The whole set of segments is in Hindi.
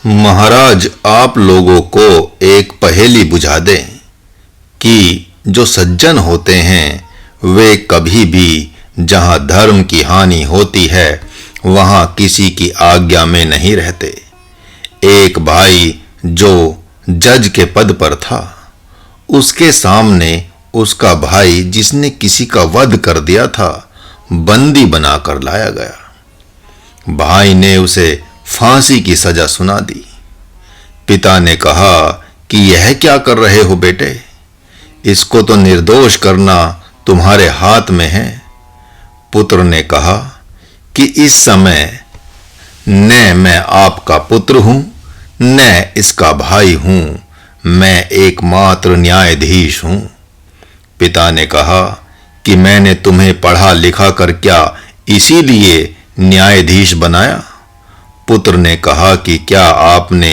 महाराज, आप लोगों को एक पहेली बुझा दें कि जो सज्जन होते हैं वे कभी भी जहां धर्म की हानि होती है वहां किसी की आज्ञा में नहीं रहते। एक भाई जो जज के पद पर था, उसके सामने उसका भाई जिसने किसी का वध कर दिया था बंदी बनाकर लाया गया। भाई ने उसे फांसी की सजा सुना दी। पिता ने कहा कि यह क्या कर रहे हो बेटे, इसको तो निर्दोष करना तुम्हारे हाथ में है। पुत्र ने कहा कि इस समय न मैं आपका पुत्र हूं न इसका भाई हूं, मैं एकमात्र न्यायाधीश हूं। पिता ने कहा कि मैंने तुम्हें पढ़ा लिखा कर क्या इसीलिए न्यायाधीश बनाया। पुत्र ने कहा कि क्या आपने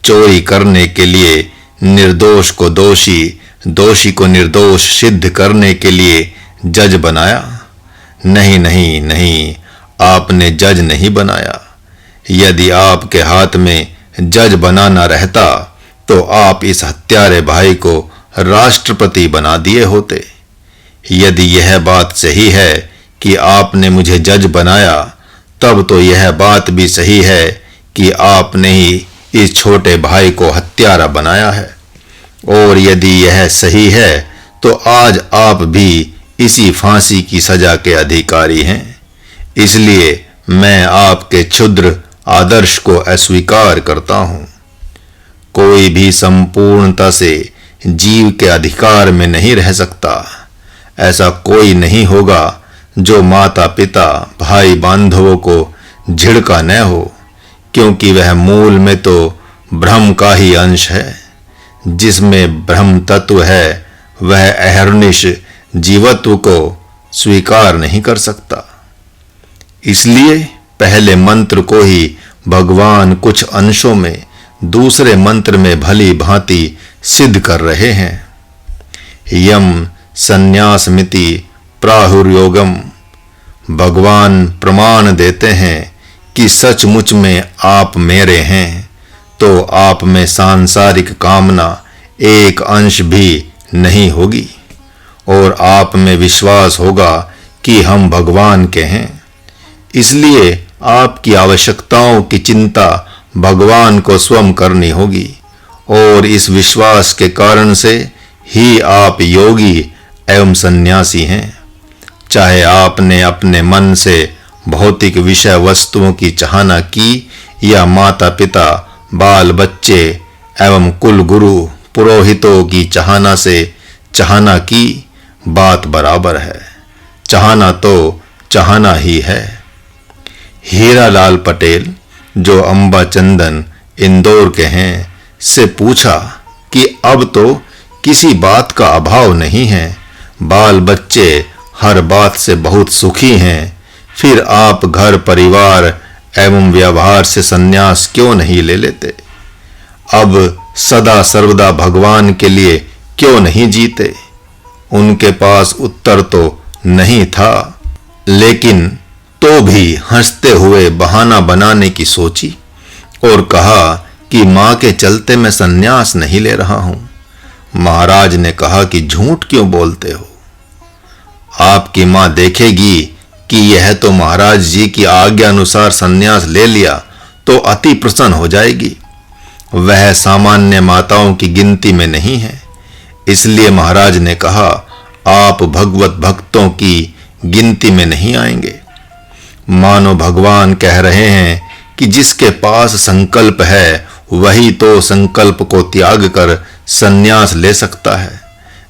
चोरी करने के लिए निर्दोष को दोषी, दोषी को निर्दोष सिद्ध करने के लिए जज बनाया? नहीं नहीं नहीं, आपने जज नहीं बनाया। यदि आपके हाथ में जज बनाना रहता तो आप इस हत्यारे भाई को राष्ट्रपति बना दिए होते। यदि यह बात सही है कि आपने मुझे जज बनाया, तब तो यह बात भी सही है कि आपने ही इस छोटे भाई को हत्यारा बनाया है। और यदि यह सही है तो आज आप भी इसी फांसी की सजा के अधिकारी हैं। इसलिए मैं आपके क्षुद्र आदर्श को अस्वीकार करता हूं। कोई भी संपूर्णता से जीव के अधिकार में नहीं रह सकता। ऐसा कोई नहीं होगा जो माता पिता भाई बांधवों को झिड़का न हो, क्योंकि वह मूल में तो ब्रह्म का ही अंश है। जिसमें ब्रह्म तत्व है वह अहर्निश जीवत्व को स्वीकार नहीं कर सकता। इसलिए पहले मंत्र को ही भगवान कुछ अंशों में दूसरे मंत्र में भली भांति सिद्ध कर रहे हैं। यम संन्यासमिति प्राहुर्योगम। भगवान प्रमाण देते हैं कि सचमुच में आप मेरे हैं, तो आप में सांसारिक कामना एक अंश भी नहीं होगी और आप में विश्वास होगा कि हम भगवान के हैं। इसलिए आपकी आवश्यकताओं की चिंता भगवान को स्वयं करनी होगी और इस विश्वास के कारण से ही आप योगी एवं सन्यासी हैं। चाहे आपने अपने मन से भौतिक विषय वस्तुओं की चाहना की या माता पिता बाल बच्चे एवं कुल गुरु पुरोहितों की चाहना से चाहना की, बात बराबर है। चाहना तो चाहना ही है। हीरालाल पटेल जो अंबा चंदन इंदौर के हैं से पूछा कि अब तो किसी बात का अभाव नहीं है, बाल बच्चे हर बात से बहुत सुखी हैं, फिर आप घर परिवार एवं व्यवहार से संन्यास क्यों नहीं ले लेते? अब सदा सर्वदा भगवान के लिए क्यों नहीं जीते? उनके पास उत्तर तो नहीं था, लेकिन तो भी हंसते हुए बहाना बनाने की सोची और कहा कि मां के चलते मैं संन्यास नहीं ले रहा हूं। महाराज ने कहा कि झूठ क्यों बोलते हो? आपकी मां देखेगी कि यह तो महाराज जी की आज्ञा अनुसार संन्यास ले लिया तो अति प्रसन्न हो जाएगी। वह सामान्य माताओं की गिनती में नहीं है। इसलिए महाराज ने कहा, आप भगवत भक्तों की गिनती में नहीं आएंगे। मानो भगवान कह रहे हैं कि जिसके पास संकल्प है वही तो संकल्प को त्याग कर संन्यास ले सकता है।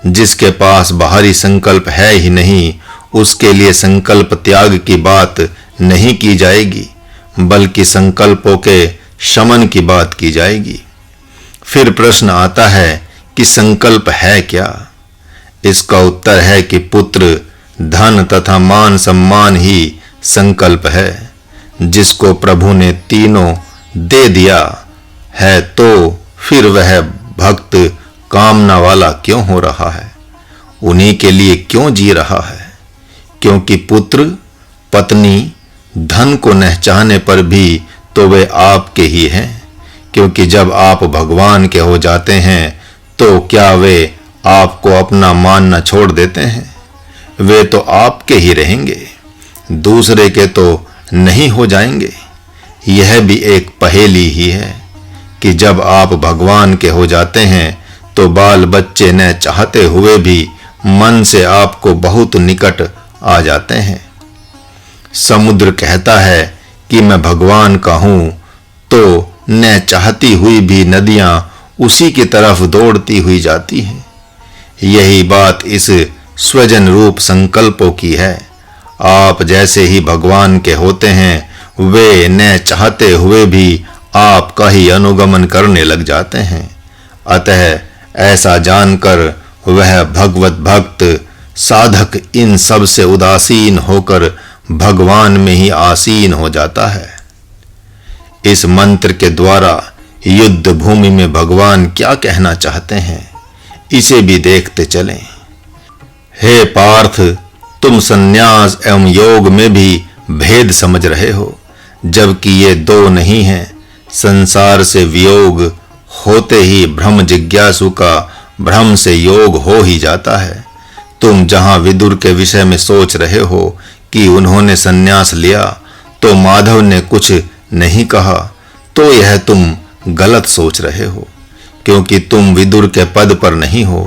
जिसके पास बाहरी संकल्प है ही नहीं, उसके लिए संकल्प त्याग की बात नहीं की जाएगी, बल्कि संकल्पों के शमन की बात की जाएगी। फिर प्रश्न आता है कि संकल्प है क्या? इसका उत्तर है कि पुत्र, धन तथा मान सम्मान ही संकल्प है। जिसको प्रभु ने तीनों दे दिया है तो फिर वह भक्त कामना वाला क्यों हो रहा है? उन्हीं के लिए क्यों जी रहा है? क्योंकि पुत्र, पत्नी, धन को न चाहने पर भी तो वे आपके ही हैं, क्योंकि जब आप भगवान के हो जाते हैं तो क्या वे आपको अपना मानना छोड़ देते हैं? वे तो आपके ही रहेंगे, दूसरे के तो नहीं हो जाएंगे। यह भी एक पहेली ही है कि जब आप भगवान के हो जाते हैं तो बाल बच्चे न चाहते हुए भी मन से आपको बहुत निकट आ जाते हैं। समुद्र कहता है कि मैं भगवान का हूं, तो न चाहती हुई भी नदियां उसी की तरफ दौड़ती हुई जाती हैं। यही बात इस स्वजन रूप संकल्पों की है। आप जैसे ही भगवान के होते हैं वे न चाहते हुए भी आपका ही अनुगमन करने लग जाते हैं। अतः ऐसा जानकर वह भगवत भक्त साधक इन सब से उदासीन होकर भगवान में ही आसीन हो जाता है। इस मंत्र के द्वारा युद्ध भूमि में भगवान क्या कहना चाहते हैं, इसे भी देखते चलें। हे पार्थ, तुम संन्यास एवं योग में भी भेद समझ रहे हो, जबकि ये दो नहीं हैं। संसार से वियोग होते ही ब्रह्म जिज्ञासु का भ्रम से योग हो ही जाता है। तुम जहां विदुर के विषय में सोच रहे हो कि उन्होंने संन्यास लिया तो माधव ने कुछ नहीं कहा, तो यह तुम गलत सोच रहे हो, क्योंकि तुम विदुर के पद पर नहीं हो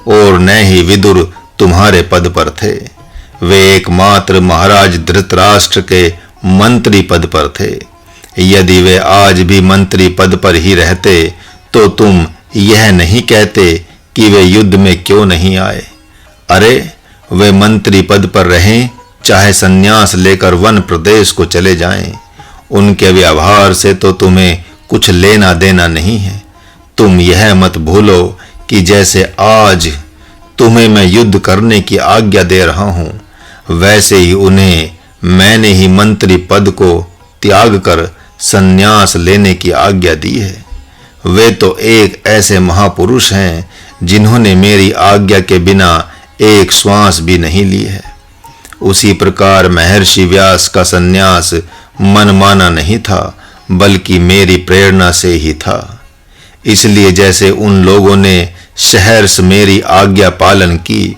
और न ही विदुर तुम्हारे पद पर थे। वे एकमात्र महाराज धृतराष्ट्र के मंत्री पद पर थे। यदि वे आज भी मंत्री पद पर ही रहते तो तुम यह नहीं कहते कि वे युद्ध में क्यों नहीं आए। अरे, वे मंत्री पद पर रहें चाहे संन्यास लेकर वन प्रदेश को चले जाएं, उनके व्यवहार से तो तुम्हें कुछ लेना देना नहीं है। तुम यह मत भूलो कि जैसे आज तुम्हें मैं युद्ध करने की आज्ञा दे रहा हूं, वैसे ही उन्हें मैंने ही मंत्री पद को त्याग कर संन्यास लेने की आज्ञा दी है। वे तो एक ऐसे महापुरुष हैं जिन्होंने मेरी आज्ञा के बिना एक श्वास भी नहीं ली है। उसी प्रकार महर्षि व्यास का संन्यास मनमाना नहीं था, बल्कि मेरी प्रेरणा से ही था। इसलिए जैसे उन लोगों ने सहर्ष मेरी आज्ञा पालन की,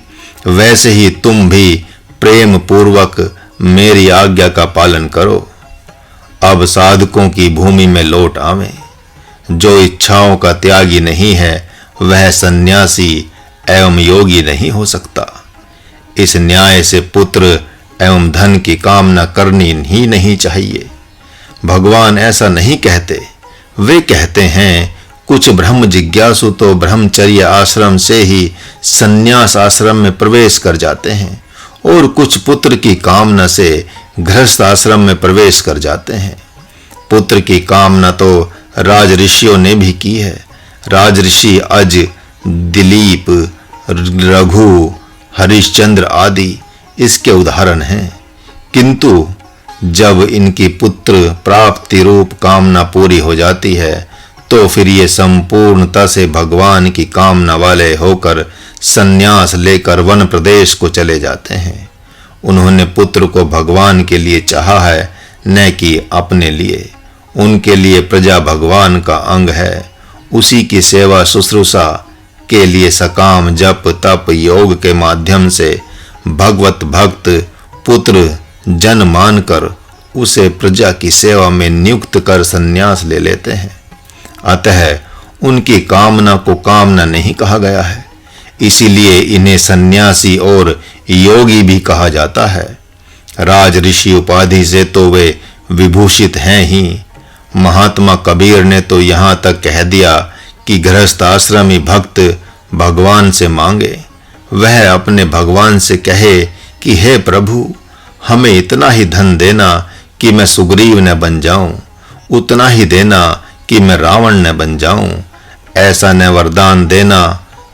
वैसे ही तुम भी प्रेम पूर्वक मेरी आज्ञा का पालन करो। अब साधकों की भूमि में लौट आवें। जो इच्छाओं का त्यागी नहीं है वह सन्यासी एवं योगी नहीं हो सकता। इस न्याय से पुत्र एवं धन की कामना करनी ही नहीं चाहिए। भगवान ऐसा नहीं कहते। वे कहते हैं कुछ ब्रह्म जिज्ञासु तो ब्रह्मचर्य आश्रम से ही संन्यास आश्रम में प्रवेश कर जाते हैं और कुछ पुत्र की कामना से गृहस्थ आश्रम में प्रवेश कर जाते हैं। पुत्र की कामना तो राज ऋषियों ने भी की है। राज ऋषि अज, दिलीप, रघु, हरिश्चंद्र आदि इसके उदाहरण हैं। किंतु जब इनकी पुत्र प्राप्ति रूप कामना पूरी हो जाती है तो फिर ये संपूर्णता से भगवान की कामना वाले होकर संन्यास लेकर वन प्रदेश को चले जाते हैं। उन्होंने पुत्र को भगवान के लिए चाहा है, न कि अपने लिए। उनके लिए प्रजा भगवान का अंग है। उसी की सेवा शुश्रूषा के लिए सकाम जप तप योग के माध्यम से भगवत भक्त पुत्र जन मानकर उसे प्रजा की सेवा में नियुक्त कर संन्यास ले लेते हैं। अतः उनकी कामना को कामना नहीं कहा गया है, इसीलिए इन्हें सन्यासी और योगी भी कहा जाता है। राज ऋषि उपाधि से तो वे विभूषित हैं ही। महात्मा कबीर ने तो यहाँ तक कह दिया कि गृहस्थ आश्रमी भक्त भगवान से मांगे। वह अपने भगवान से कहे कि हे प्रभु, हमें इतना ही धन देना कि मैं सुग्रीव न बन जाऊं, उतना ही देना कि मैं रावण न बन जाऊं, ऐसा न वरदान देना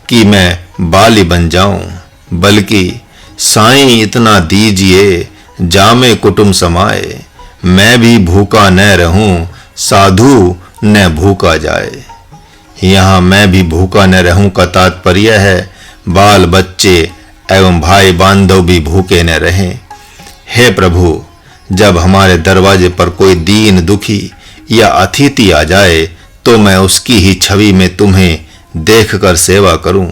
कि मैं बाली बन जाऊं, बल्कि साईं इतना दीजिए जामे कुटुंब समाए, मैं भी भूखा न रहूं, साधु न भूखा जाए। यहाँ मैं भी भूखा न रहूं का तात्पर्य है बाल बच्चे एवं भाई बांधव भी भूखे न रहें। हे प्रभु, जब हमारे दरवाजे पर कोई दीन दुखी या अतिथि आ जाए तो मैं उसकी ही छवि में तुम्हें देखकर सेवा करूं।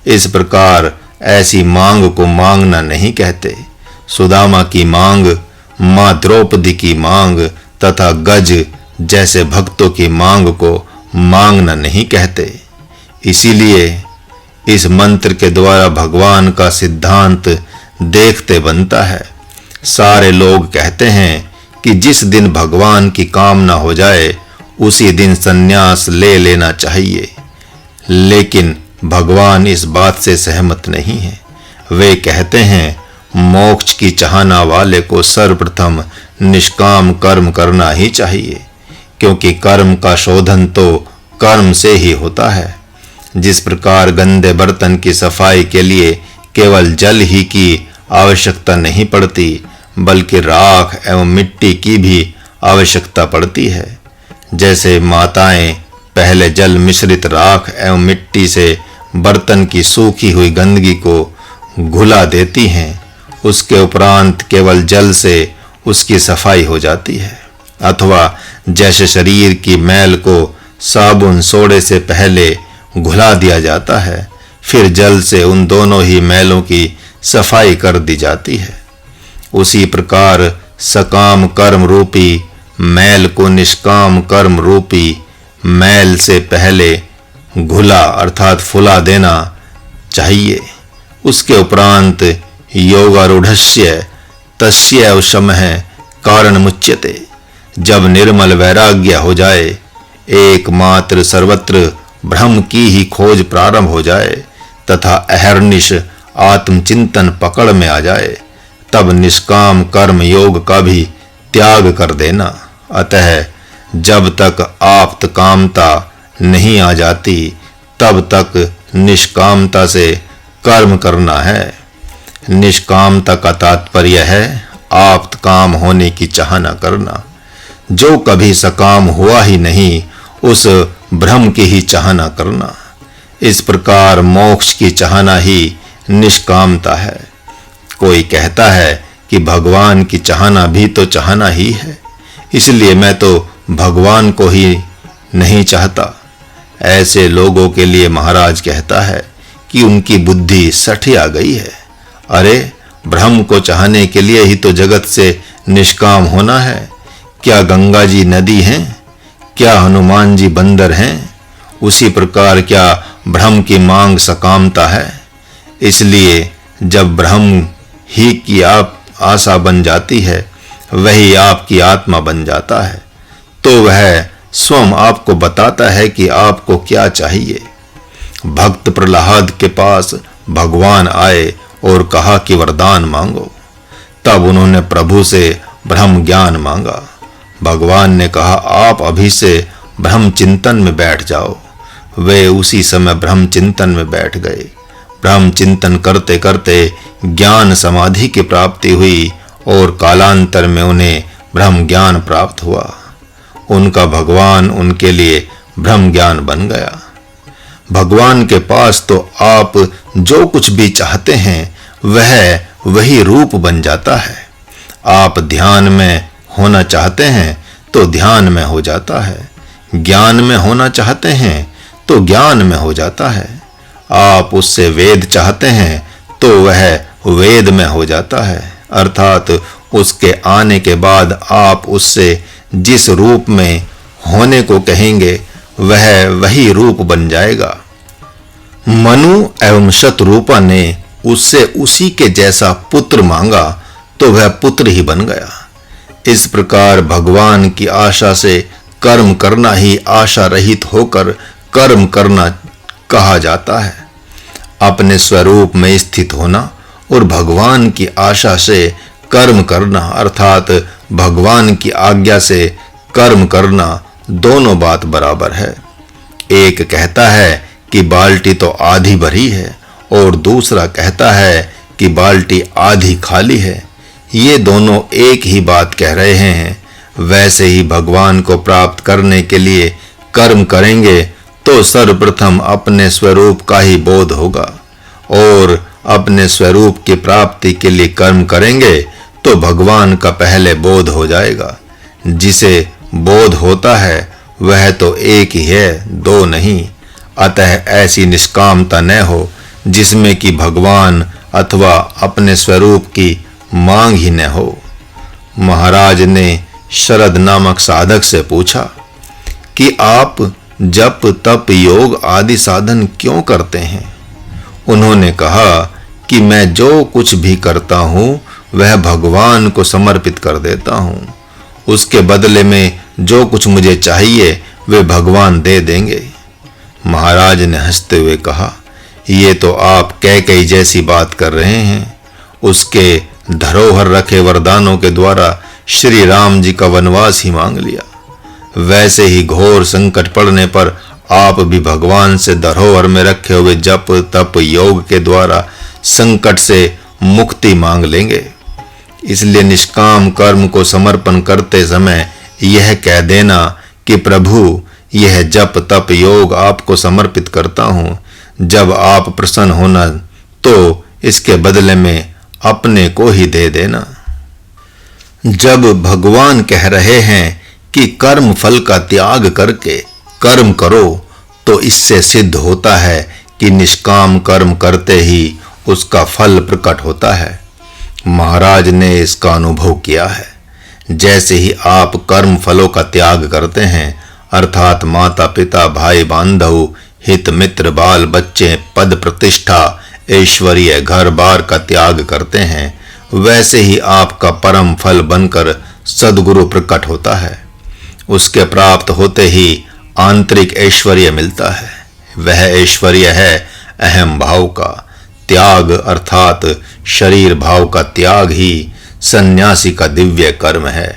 इस प्रकार ऐसी मांग को मांगना नहीं कहते। सुदामा की मांग, मां द्रौपदी की मांग तथा गज जैसे भक्तों की मांग को मांगना नहीं कहते। इसीलिए इस मंत्र के द्वारा भगवान का सिद्धांत देखते बनता है। सारे लोग कहते हैं कि जिस दिन भगवान की कामना हो जाए उसी दिन संन्यास ले लेना चाहिए, लेकिन भगवान इस बात से सहमत नहीं है। वे कहते हैं मोक्ष की चाहना वाले को सर्वप्रथम निष्काम कर्म करना ही चाहिए, क्योंकि कर्म का शोधन तो कर्म से ही होता है। जिस प्रकार गंदे बर्तन की सफाई के लिए केवल जल ही की आवश्यकता नहीं पड़ती, बल्कि राख एवं मिट्टी की भी आवश्यकता पड़ती है। जैसे माताएं पहले जल मिश्रित राख एवं मिट्टी से बर्तन की सूखी हुई गंदगी को घुला देती हैं, उसके उपरांत केवल जल से उसकी सफाई हो जाती है। अथवा जैसे शरीर की मैल को साबुन सोडे से पहले घुला दिया जाता है, फिर जल से उन दोनों ही मैलों की सफाई कर दी जाती है। उसी प्रकार सकाम कर्म रूपी मैल को निष्काम कर्म रूपी मैल से पहले घुला अर्थात फुला देना चाहिए। उसके उपरांत योगारूढ़स्य तस्य शमः कारण मुच्यते। जब निर्मल वैराग्य हो जाए, एकमात्र सर्वत्र ब्रह्म की ही खोज प्रारंभ हो जाए तथा अहर्निश आत्मचिंतन पकड़ में आ जाए, तब निष्काम कर्म योग का भी त्याग कर देना। अतः जब तक आप्त कामता नहीं आ जाती, तब तक निष्कामता से कर्म करना है। निष्कामता का तात्पर्य है आप्त काम होने की चाहना करना। जो कभी सकाम हुआ ही नहीं, उस ब्रह्म की ही चाहना करना। इस प्रकार मोक्ष की चाहना ही निष्कामता है। कोई कहता है कि भगवान की चाहना भी तो चाहना ही है, इसलिए मैं तो भगवान को ही नहीं चाहता। ऐसे लोगों के लिए महाराज कहता है कि उनकी बुद्धि सठिया गई है। अरे, ब्रह्म को चाहने के लिए ही तो जगत से निष्काम होना है। क्या गंगा जी नदी हैं? क्या हनुमान जी बंदर हैं? उसी प्रकार क्या ब्रह्म की मांग सकामता है? इसलिए जब ब्रह्म ही की आप आशा बन जाती है, वही आपकी आत्मा बन जाता है, तो वह स्वयं आपको बताता है कि आपको क्या चाहिए। भक्त प्रहलाद के पास भगवान आए और कहा कि वरदान मांगो। तब उन्होंने प्रभु से ब्रह्म ज्ञान मांगा। भगवान ने कहा, आप अभी से ब्रह्म चिंतन में बैठ जाओ। वे उसी समय ब्रह्म चिंतन में बैठ गए। ब्रह्म चिंतन करते करते ज्ञान समाधि की प्राप्ति हुई और कालांतर में उन्हें ब्रह्म ज्ञान प्राप्त हुआ। उनका भगवान उनके लिए ब्रह्म ज्ञान बन गया। भगवान के पास तो आप जो कुछ भी चाहते हैं वह वही रूप बन जाता है। आप ध्यान में होना चाहते हैं तो ध्यान में हो जाता है, ज्ञान में होना चाहते हैं तो ज्ञान में हो जाता है। आप उससे वेद चाहते हैं तो वह वेद में हो जाता है, अर्थात उसके आने के बाद आप उससे जिस रूप में होने को कहेंगे वह वही रूप बन जाएगा। मनु एवं शतरूपा ने उससे उसी के जैसा पुत्र मांगा तो वह पुत्र ही बन गया। इस प्रकार भगवान की आशा से कर्म करना ही आशा रहित होकर कर्म करना कहा जाता है। अपने स्वरूप में स्थित होना और भगवान की आशा से कर्म करना अर्थात भगवान की आज्ञा से कर्म करना दोनों बात बराबर है। एक कहता है कि बाल्टी तो आधी भरी है और दूसरा कहता है कि बाल्टी आधी खाली है। ये दोनों एक ही बात कह रहे हैं। वैसे ही भगवान को प्राप्त करने के लिए कर्म करेंगे तो सर्वप्रथम अपने स्वरूप का ही बोध होगा, और अपने स्वरूप की प्राप्ति के लिए कर्म करेंगे तो भगवान का पहले बोध हो जाएगा। जिसे बोध होता है वह तो एक ही है, दो नहीं। अतः ऐसी निष्कामता न हो जिसमें कि भगवान अथवा अपने स्वरूप की मांग ही न हो। महाराज ने शरद नामक साधक से पूछा कि आप जप तप योग आदि साधन क्यों करते हैं? उन्होंने कहा कि मैं जो कुछ भी करता हूँ वह भगवान को समर्पित कर देता हूँ। उसके बदले में जो कुछ मुझे चाहिए वे भगवान दे देंगे। महाराज ने हंसते हुए कहा, ये तो आप कैकेयी जैसी बात कर रहे हैं। उसके धरोहर रखे वरदानों के द्वारा श्री राम जी का वनवास ही मांग लिया। वैसे ही घोर संकट पड़ने पर आप भी भगवान से धरोहर में रखे हुए जप तप योग के द्वारा संकट से मुक्ति मांग लेंगे। इसलिए निष्काम कर्म को समर्पण करते समय यह कह देना कि प्रभु, यह जप तप योग आपको समर्पित करता हूँ। जब आप प्रसन्न होना तो इसके बदले में अपने को ही दे देना। जब भगवान कह रहे हैं कि कर्म फल का त्याग करके कर्म करो, तो इससे सिद्ध होता है कि निष्काम कर्म करते ही उसका फल प्रकट होता है। महाराज ने इसका अनुभव किया है। जैसे ही आप कर्म फलों का त्याग करते हैं, अर्थात माता पिता भाई बांधव हित मित्र बाल बच्चे पद प्रतिष्ठा ऐश्वर्य घर बार का त्याग करते हैं, वैसे ही आपका परम फल बनकर सद्गुरु प्रकट होता है। उसके प्राप्त होते ही आंतरिक ऐश्वर्य मिलता है। वह ऐश्वर्य है अहम भाव का त्याग, अर्थात शरीर भाव का त्याग ही सन्यासी का दिव्य कर्म है।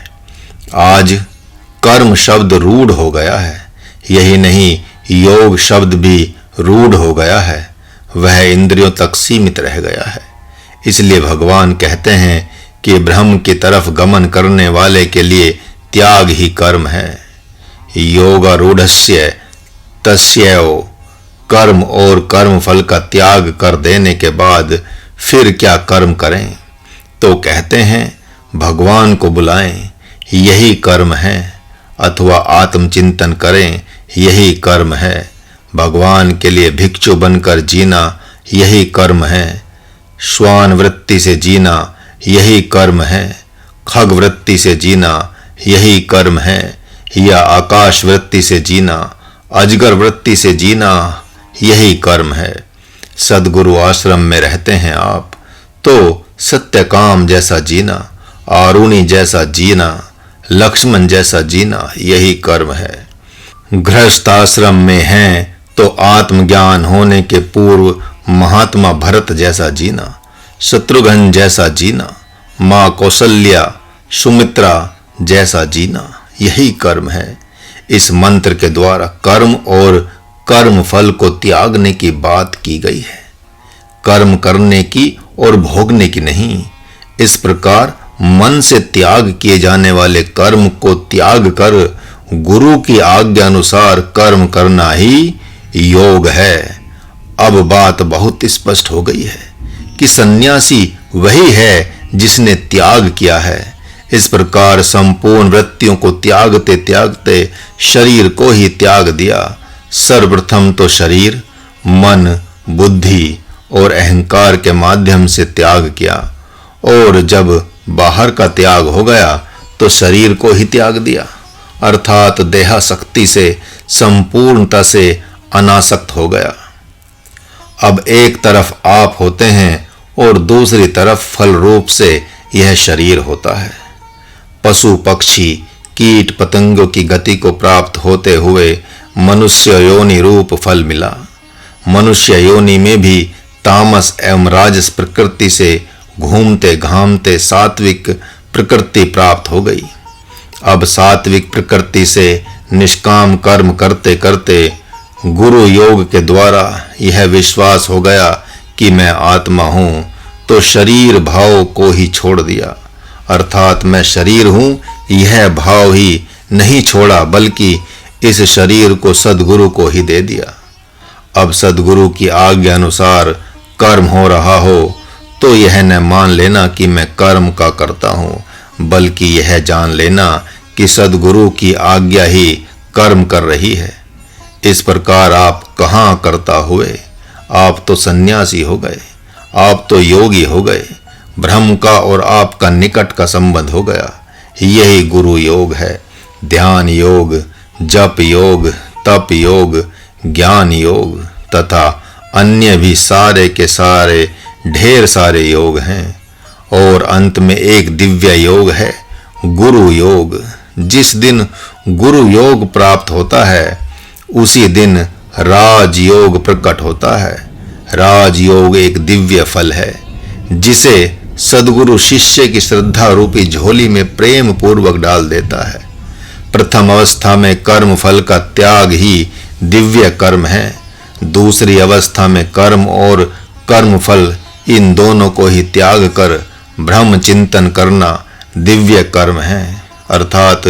आज कर्म शब्द रूढ़ हो गया है। यही नहीं, योग शब्द भी रूढ़ हो गया है। वह इंद्रियों तक सीमित रह गया है। इसलिए भगवान कहते हैं कि ब्रह्म की तरफ गमन करने वाले के लिए त्याग ही कर्म है। योगारूढ़स्य तस्यैव कर्म, और कर्म फल का त्याग कर देने के बाद फिर क्या कर्म करें? तो कहते हैं भगवान को बुलाएं, यही कर्म है, अथवा आत्मचिंतन करें, यही कर्म है। भगवान के लिए भिक्षु बनकर जीना यही कर्म है। श्वान वृत्ति से जीना यही कर्म है। खग वृत्ति से जीना यही कर्म है। या आकाश वृत्ति से जीना, अजगर वृत्ति से जीना यही कर्म है। सद्गुरु आश्रम में रहते हैं आप, तो सत्यकाम जैसा जीना, आरुणि जैसा जीना, लक्ष्मण जैसा जीना यही कर्म है। गृहस्थ आश्रम में हैं तो आत्मज्ञान होने के पूर्व महात्मा भरत जैसा जीना, शत्रुघ्न जैसा जीना, माँ कौशल्या सुमित्रा जैसा जीना यही कर्म है। इस मंत्र के द्वारा कर्म और कर्म फल को त्यागने की बात की गई है, कर्म करने की और भोगने की नहीं। इस प्रकार मन से त्याग किए जाने वाले कर्म को त्याग कर गुरु की आज्ञा अनुसार कर्म करना ही योग है। अब बात बहुत स्पष्ट हो गई है कि सन्यासी वही है जिसने त्याग किया है। इस प्रकार संपूर्ण वृत्तियों को त्यागते त्यागते शरीर को ही त्याग दिया। सर्वप्रथम तो शरीर, मन, बुद्धि और अहंकार के माध्यम से त्याग किया, और जब बाहर का त्याग हो गया तो शरीर को ही त्याग दिया, अर्थात देहासक्ति से संपूर्णता से अनासक्त हो गया। अब एक तरफ आप होते हैं और दूसरी तरफ फल रूप से यह शरीर होता है। पशु पक्षी कीट पतंगों की गति को प्राप्त होते हुए मनुष्य योनि रूप फल मिला। मनुष्य योनि में भी तामस एवं राजस प्रकृति से घूमते घामते सात्विक प्रकृति प्राप्त हो गई। अब सात्विक प्रकृति से निष्काम कर्म करते करते गुरु योग के द्वारा यह विश्वास हो गया कि मैं आत्मा हूँ, तो शरीर भाव को ही छोड़ दिया, अर्थात मैं शरीर हूँ यह भाव ही नहीं छोड़ा, बल्कि इस शरीर को सद्गुरु को ही दे दिया। अब सद्गुरु की आज्ञा अनुसार कर्म हो रहा हो तो यह न मान लेना कि मैं कर्म का करता हूँ, बल्कि यह जान लेना कि सद्गुरु की आज्ञा ही कर्म कर रही है। इस प्रकार आप कहाँ कर्ता हुए, आप तो सन्यासी हो गए, आप तो योगी हो गए। ब्रह्म का और आपका निकट का संबंध हो गया। यही गुरु योग है। ध्यान योग, जप योग, तप योग, ज्ञान योग तथा अन्य भी सारे के सारे ढेर सारे योग हैं। और अंत में एक दिव्य योग है, गुरु योग। जिस दिन गुरु योग प्राप्त होता है उसी दिन राजयोग प्रकट होता है। राजयोग एक दिव्य फल है जिसे सद्गुरु शिष्य की श्रद्धा रूपी झोली में प्रेम पूर्वक डाल देता है। प्रथम अवस्था में कर्म फल का त्याग ही दिव्य कर्म है। दूसरी अवस्था में कर्म और कर्म फल इन दोनों को ही त्याग कर ब्रह्म चिंतन करना दिव्य कर्म है। अर्थात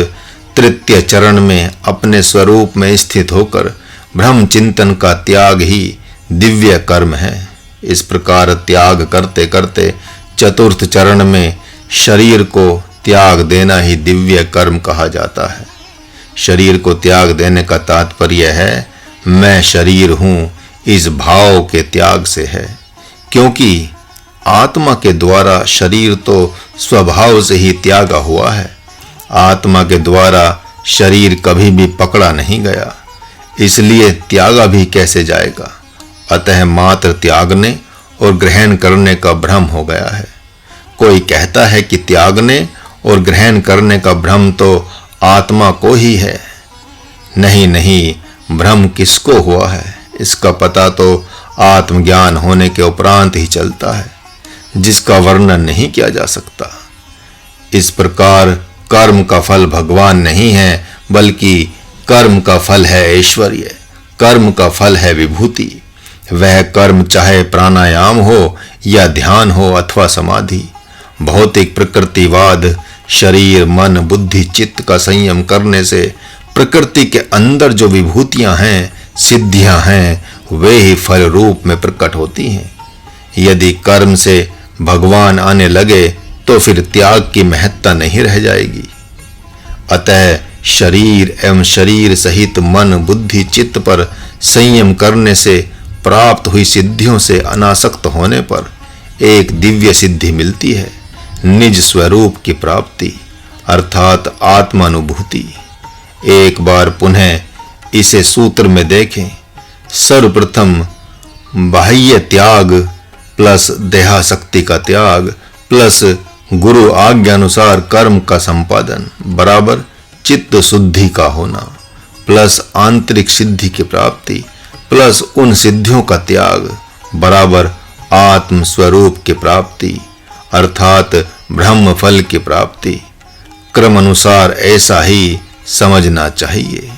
तृतीय चरण में अपने स्वरूप में स्थित होकर ब्रह्म चिंतन का त्याग ही दिव्य कर्म है। इस प्रकार त्याग करते करते चतुर्थ चरण में शरीर को त्याग देना ही दिव्य कर्म कहा जाता है। शरीर को त्याग देने का तात्पर्य है मैं शरीर हूँ, इस भाव के त्याग से है। क्योंकि आत्मा के द्वारा शरीर तो स्वभाव से ही त्यागा हुआ है। आत्मा के द्वारा शरीर कभी भी पकड़ा नहीं गया, इसलिए त्यागा भी कैसे जाएगा। अतः मात्र त्यागने और ग्रहण करने का भ्रम हो गया है। कोई कहता है कि त्यागने और ग्रहण करने का भ्रम तो आत्मा को ही है। नहीं नहीं, भ्रम किसको हुआ है इसका पता तो आत्मज्ञान होने के उपरांत ही चलता है, जिसका वर्णन नहीं किया जा सकता। इस प्रकार कर्म का फल भगवान नहीं है, बल्कि कर्म का फल है ऐश्वर्य, कर्म का फल है विभूति। वह कर्म चाहे प्राणायाम हो या ध्यान हो अथवा समाधि। भौतिक प्रकृतिवाद शरीर मन बुद्धि चित्त का संयम करने से प्रकृति के अंदर जो विभूतियां हैं, सिद्धियां हैं, वे ही फल रूप में प्रकट होती हैं। यदि कर्म से भगवान आने लगे तो फिर त्याग की महत्ता नहीं रह जाएगी। अतः शरीर एवं शरीर सहित मन बुद्धि चित्त पर संयम करने से प्राप्त हुई सिद्धियों से अनासक्त होने पर एक दिव्य सिद्धि मिलती है, निज स्वरूप की प्राप्ति अर्थात आत्मानुभूति। एक बार पुनः इसे सूत्र में देखें। सर्वप्रथम बाह्य त्याग प्लस देहासक्ति का त्याग प्लस गुरु आज्ञा अनुसार कर्म का संपादन बराबर चित्त शुद्धि का होना प्लस आंतरिक सिद्धि की प्राप्ति प्लस उन सिद्धियों का त्याग बराबर आत्म स्वरूप की प्राप्ति अर्थात ब्रह्म फल की प्राप्ति। क्रम अनुसार ऐसा ही समझना चाहिए।